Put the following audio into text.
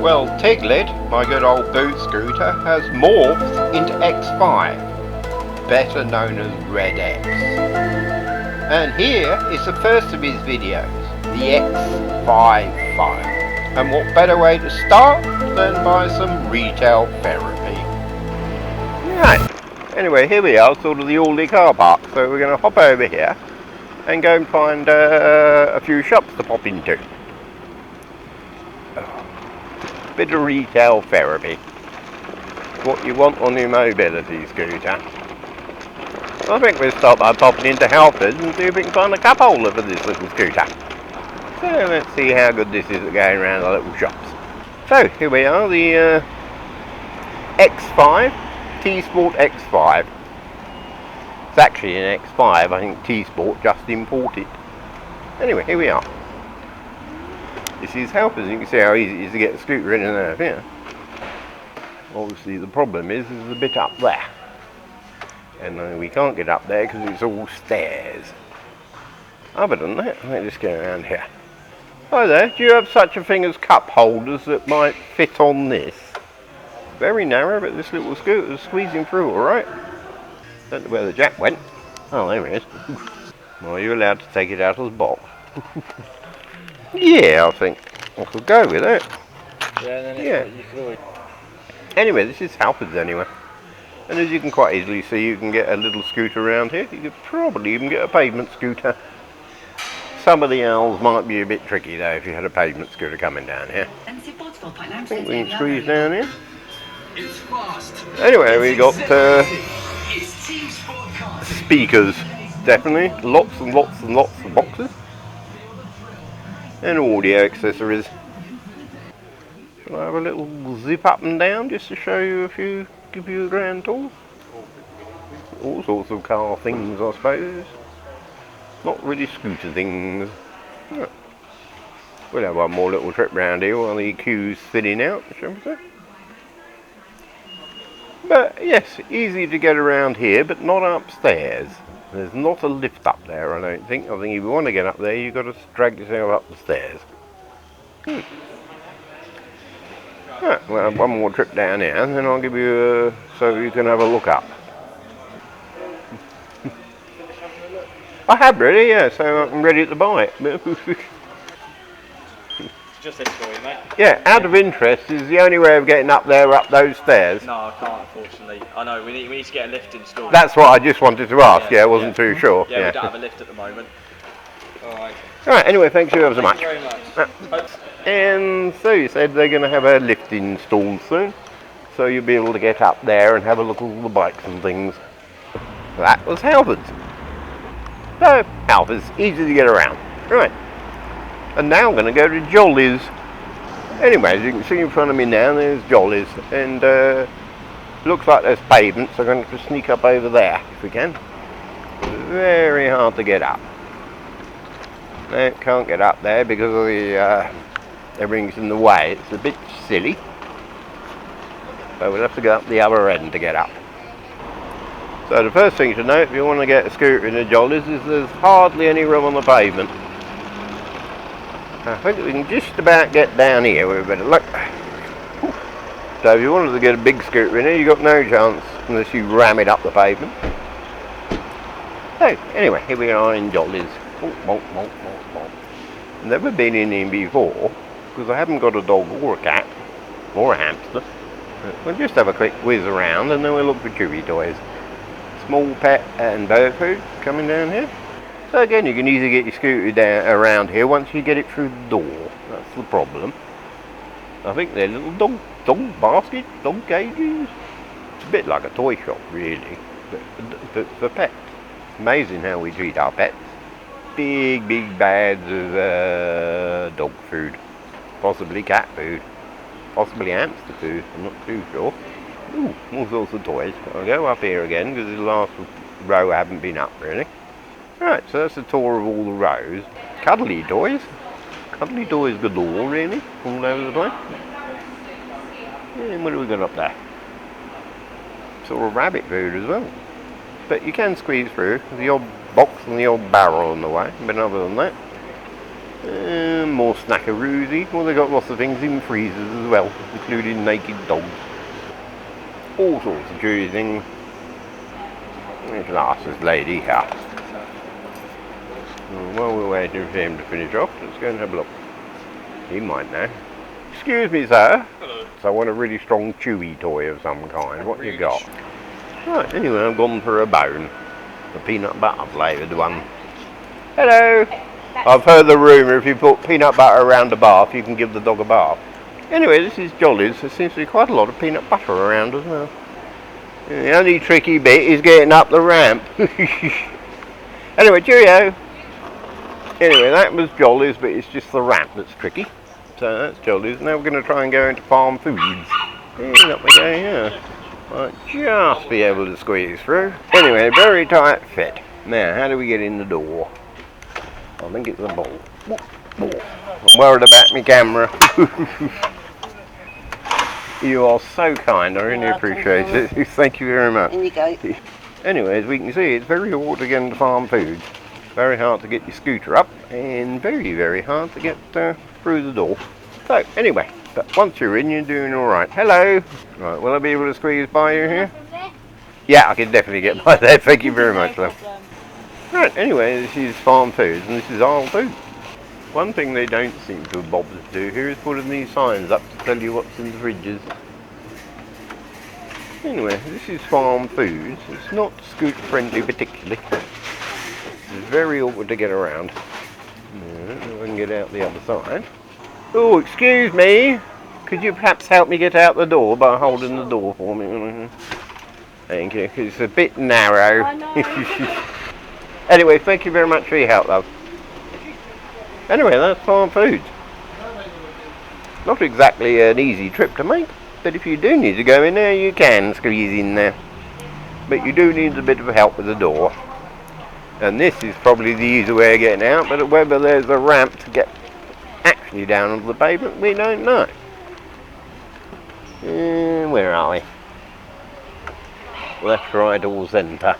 Well, Tiglet, my good old boot scooter, has morphed into X5, better known as Red X. And here is the first of his videos, the X55. And what better way to start than by some retail therapy. Right, anyway, here we are, sort of the Aldi car park, so we're going to hop over here and go and find a few shops to pop into. Bit of retail therapy. What you want on your mobility scooter. I think we'll start by popping into Halfords and see if we can find a cup holder for this little scooter. So let's see how good this is at going around the little shops. So here we are, the X5, T-Sport X5. It's actually an X5, I think T-Sport just imported. Anyway, here we are. This is Halfords, you can see how easy it is to get a scooter in and out of here. Obviously the problem is there's a bit up there. And we can't get up there because it's all stairs. Other than that, let's just go around here. Hi there, do you have such a thing as cup holders that might fit on this? Very narrow, but this little scooter's squeezing through alright. Don't know where the jack went. Oh, there it is. Well, you're allowed to take it out of the box. Yeah, I think I could go with it. Yeah, and then yeah. You could always... Anyway, this is Halfords anyway. And as you can quite easily see, you can get a little scooter around here. You could probably even get a pavement scooter. Some of the owls might be a bit tricky though if you had a pavement scooter coming down here. I think we can squeeze down here. Anyway, we got speakers, definitely. Lots and lots and lots of boxes. And audio accessories. Shall I have a little zip up and down just to show you give you a grand tour? All sorts of car things, I suppose. Not really scooter things. No. We'll have one more little trip round here while the queue's thinning out, shall we say? But yes, easy to get around here, but not upstairs. There's not a lift up there, I don't think. I think if you want to get up there, you've got to drag yourself up the stairs. Right, we'll have one more trip down here, and then I'll give you so you can have a look up. I have really, yeah, so I'm ready to buy it. Just this for you, mate. Yeah, out of interest, is the only way of getting up there up those stairs? No, I can't, unfortunately. I know, we need to get a lift installed. That's what I just wanted to ask, I wasn't too sure. Yeah, we don't have a lift at the moment. Alright, anyway, thanks you ever so much. Thank you very much. And so you said they're going to have a lift installed soon, so you'll be able to get up there and have a look at all the bikes and things. That was Halfords. So, Halfords, easy to get around. Right, and now I'm going to go to Jolly's. Anyway, as you can see in front of me now, there's Jolly's, and looks like there's pavement, so I'm going to sneak up over there if we can. Very hard to get up. No, can't get up there because of the everything's in the way. It's a bit silly, so we'll have to go up the other end to get up. So the first thing to know if you want to get a scooter in a Jolly's is there's hardly any room on the pavement. I think we can just about get down here with a bit of luck. So if you wanted to get a big scooter in here, you've got no chance unless you ram it up the pavement. So anyway, here we are in Jolly's. Never been in here before because I haven't got a dog or a cat or a hamster. We'll just have a quick whiz around and then we'll look for chewy toys. Small pet and bird food coming down here. So again, you can easily get your scooter down around here once you get it through the door. That's the problem. I think they're little dog baskets, dog cages. It's a bit like a toy shop really, but for pets. Amazing how we treat our pets. Big bags of dog food, possibly cat food, possibly hamster food, I'm not too sure. Ooh, all sorts of toys. I'll go up here again because the last row I haven't been up really. Right, so that's a tour of all the rows. Cuddly toys galore really, all over the place. And what have we got up there? Sort of rabbit food as well. But you can squeeze through the odd box and the odd barrel on the way, but other than that, More snackaroosy. Well, they've got lots of things in freezers as well, including naked dogs. All sorts of chewy things. This last lady here. While we're waiting for him to finish off, let's go and have a look. He might know. Excuse me, sir. Hello. So I want a really strong chewy toy of some kind. What you got? Right, anyway, I've gone for a bone. A peanut butter flavoured one. Hello. I've heard the rumour if you put peanut butter around a bath, you can give the dog a bath. Anyway, this is Jolly's. There seems to be quite a lot of peanut butter around as well. The only tricky bit is getting up the ramp. Anyway, cheerio. Anyway, that was Jolly's, but it's just the ramp that's tricky. So that's Jolly's. Now we're going to try and go into Farmfoods. Yeah, up we go, yeah. Might just be able to squeeze through. Anyway, very tight fit. Now, how do we get in the door? I think it's a ball. I'm worried about my camera. You are so kind, I really appreciate it. Thank you very much. In you go. Anyway, as we can see, it's very hard to get into Farmfoods. Very hard to get your scooter up, and very, very hard to get through the door. So, anyway, but once you're in, you're doing alright. Hello! Right, will I be able to squeeze by you here? Yeah, I can definitely get by there. Thank you very much, love. Right, anyway, this is Farmfoods, and this is our food. One thing they don't seem to have bothered to do here is putting these signs up to tell you what's in the fridges. Anyway, this is Farmfoods. It's not scooter friendly particularly. It's very awkward to get around. I don't know if I can get out the other side. Oh, excuse me. Could you perhaps help me get out the door by holding the door for me? Thank you, because it's a bit narrow. Anyway, thank you very much for your help, love. Anyway, that's Farmfoods. Not exactly an easy trip to make, but if you do need to go in there, you can squeeze in there. But you do need a bit of help with the door. And this is probably the easy way of getting out, but whether there's a ramp to get actually down onto the pavement, we don't know. Where are we? Left, right, or centre.